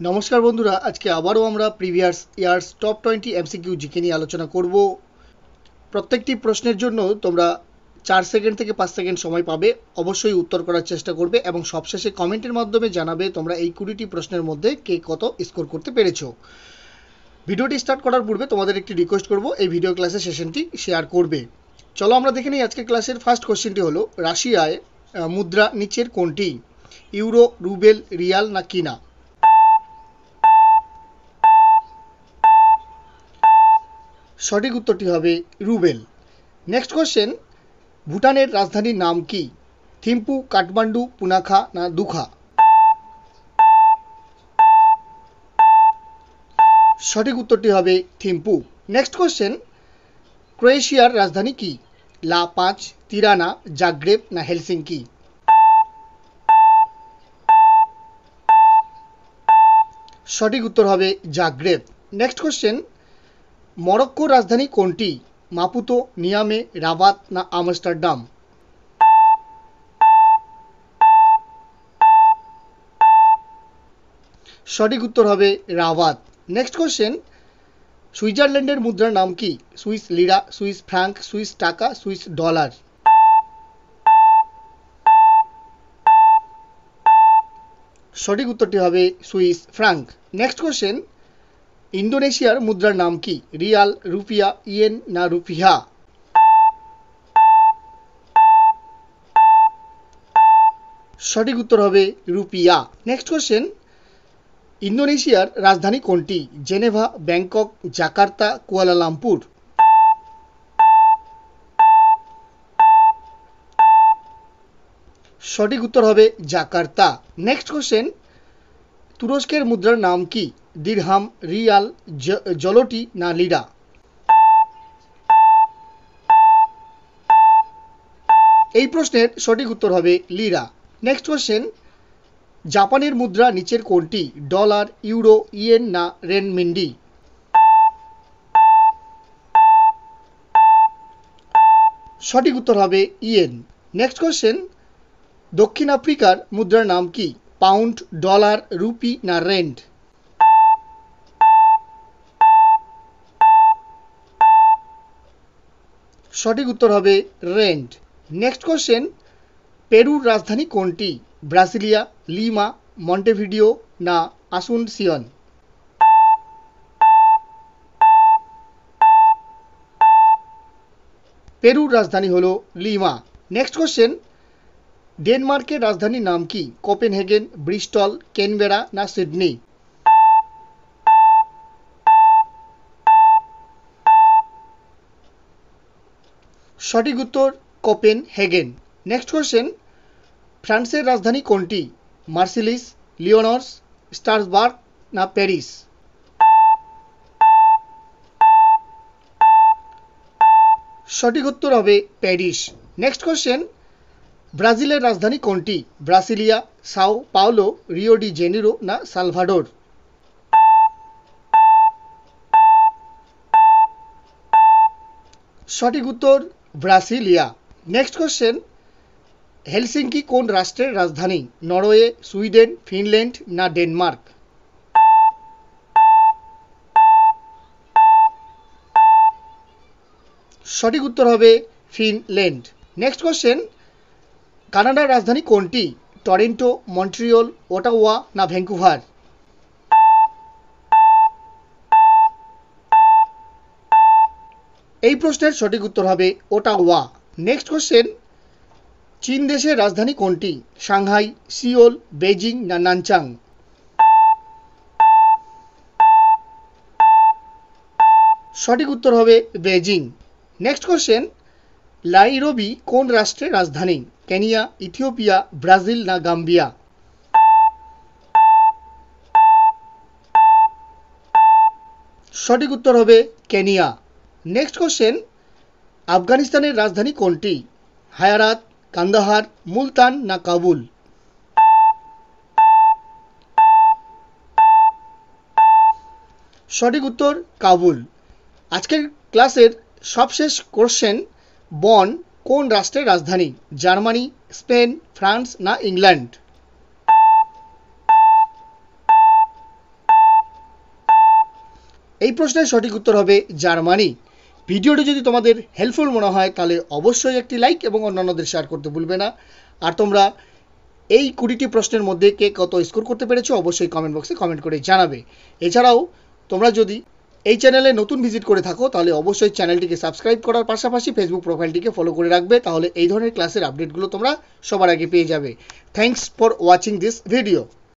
নমস্কার বন্ধুরা, আজকে আবারও আমরা previous years top 20 MCQ GK নিয়ে আলোচনা করব। প্রত্যেকটি প্রশ্নের জন্য তোমরা 4 সেকেন্ড থেকে 5 সেকেন্ড সময় পাবে। অবশ্যই উত্তর করার চেষ্টা করবে এবং সবশেষে কমেন্টের মাধ্যমে জানাবে তোমরা এই 20টি প্রশ্নের মধ্যে কে কত স্কোর করতে পেরেছো। ভিডিওটি স্টার্ট করার পূর্বে তোমাদের একটি রিকোয়েস্ট করব, এই ভিডিও ক্লাসের সেশনটি শেয়ার করবে। চলো আমরা দেখে নিই আজকের ক্লাসের ফার্স্ট কোশ্চেনটি হলো, রাশিয়ায় মুদ্রা নিচের কোনটি? ইউরো, রুবেল, রিয়াল না কিনা? সঠিক উত্তরটি হবে রুবেল। নেক্সট কোশ্চেন, ভুটানের রাজধানীর নাম কি? থিম্পু, কাঠমান্ডু, পুনাখা না দুখা? সঠিক উত্তরটি হবে থিম্পু। নেক্সট কোশ্চেন, ক্রোয়েশিয়ার রাজধানী কি? লা পাঁচ, তিরানা, জাগ্রেব না হেলসিঙ্কি? সঠিক উত্তর হবে জাগ্রেব। নেক্সট কোশ্চেন, মরক্কোর রাজধানী কোনটি? মাপুতো, নিয়ামে, রাবাত না আমস্টারডাম? সঠিক উত্তর হবে রাবাত। নেক্সট কোশ্চেন, সুইজারল্যান্ডের মুদ্রার নাম কি? Swiss Lira, Swiss Frank, Swiss টাকা, সুইস ডলার? সঠিক উত্তরটি হবে সুইস ফ্রাঙ্ক। নেক্সট কোশ্চেন, ইন্দোনেশিয়ার মুদ্রার নাম কি? রিয়াল, রুপিয়া, ইয়েন না রুপিহা? সঠিক উত্তর হবে রুপিয়া। নেক্সট কোশ্চেন, ইন্দোনেশিয়ার রাজধানী কোনটি? Geneva, Bangkok, Jakarta, Kuala Lumpur? সঠিক উত্তর হবে জাকার্তা। নেক্সট কোশ্চেন, তুরস্কের মুদ্রার নাম কি? দিরহাম, রিয়াল, জলটি না লিরা? এই প্রশ্নের সঠিক উত্তর হবে লিরা। নেক্সট কোশ্চেন, জাপানের মুদ্রা নিচের কোনটি? ডলার, ইউরো, ইয়েন না রেনমিন্ডি? সঠিক উত্তর হবে ইয়েন। নেক্সট কোশ্চেন, দক্ষিণ আফ্রিকার মুদ্রার নাম কি? পাউন্ড, ডলার, রুপি না রেন্ড? সঠিক উত্তর হবে রেন্ড। নেক্সট কোশ্চেন, পেরুর রাজধানী কোনটি? ব্রাসিলিয়া, লিমা, মন্টেভিডিও না আসুনসিয়ন? পেরুর রাজধানী হলো লিমা। নেক্সট কোশ্চেন, ডেনমার্কের রাজধানীর নাম কি? কোপেনহেগেন, ব্রিস্টল, ক্যানবেরা না সিডনি? সঠিক উত্তর কোপেনহেগেন। নেক্সট কোশ্চেন, ফ্রান্সের রাজধানী কোনটি? মার্সিলিস, লিওনস, স্ট্রাসবার্গ না প্যারিস? সঠিক উত্তর হবে প্যারিস। নেক্সট কোশ্চেন, ব্রাজিলের রাজধানী কোনটি? Brasilia, Sao Paulo, Rio de Janeiro না সালভাডোর? সঠিক উত্তর ব্রাসিলিয়া। নেক্সট কোশ্চেন, হেলসিঙ্কি কোন রাষ্ট্রের রাজধানী? নরওয়ে, সুইডেন, ফিনল্যান্ড না ডেনমার্ক? সঠিক উত্তর হবে ফিনল্যান্ড। নেক্সট কোশ্চেন, কানাডার রাজধানী কোনটি? টরন্টো, মন্ট্রিয়ল, ওটাওয়া না ভ্যাঙ্কুভার? এই প্রশ্নের সঠিক উত্তর হবে ওটাওয়া। নেক্সট কোশ্চেন, চীন দেশের রাজধানী কোনটি? সাংহাই, সিওল, বেজিং না নানচাং? সঠিক উত্তর হবে বেজিং। নেক্সট কোশ্চেন, নাইরোবি কোন রাষ্ট্রের রাজধানী? কেনিয়া, ইথিওপিয়া, ব্রাজিল না গাম্বিয়া? সঠিক উত্তর হবে কেনিয়া। নেক্সট কোশ্চেন, আফগানিস্তানের রাজধানী কোনটি? হায়ারাত, কান্দাহার, মুলতান না কাবুল? সঠিক উত্তর কাবুল। আজকের ক্লাসের সবশেষ কোশ্চেন, বন কোন রাষ্ট্রের রাজধানী? জার্মানি, স্পেন, ফ্রান্স না ইংল্যান্ড? এই প্রশ্নের সঠিক উত্তর হবে জার্মানি। ভিডিওটি যদি তোমাদের হেল্পফুল মনে হয় তাহলে অবশ্যই একটি লাইক এবং অন্যান্যদের শেয়ার করতে ভুলবে না। আর তোমরা এই 20টি প্রশ্নের মধ্যে কে কত স্কোর করতে পেরেছো অবশ্যই কমেন্ট বক্সে কমেন্ট করে জানাবে। এছাড়াও তোমরা যদি এই চ্যানেলে নতুন ভিজিট করে থাকো তাহলে অবশ্যই চ্যানেলটিকে সাবস্ক্রাইব করার পাশাপাশি ফেসবুক প্রোফাইলটিকে ফলো করে রাখবে, তাহলে এই ধরনের ক্লাসের আপডেটগুলো তোমরা সবার আগে পেয়ে যাবে। Thanks for watching this video.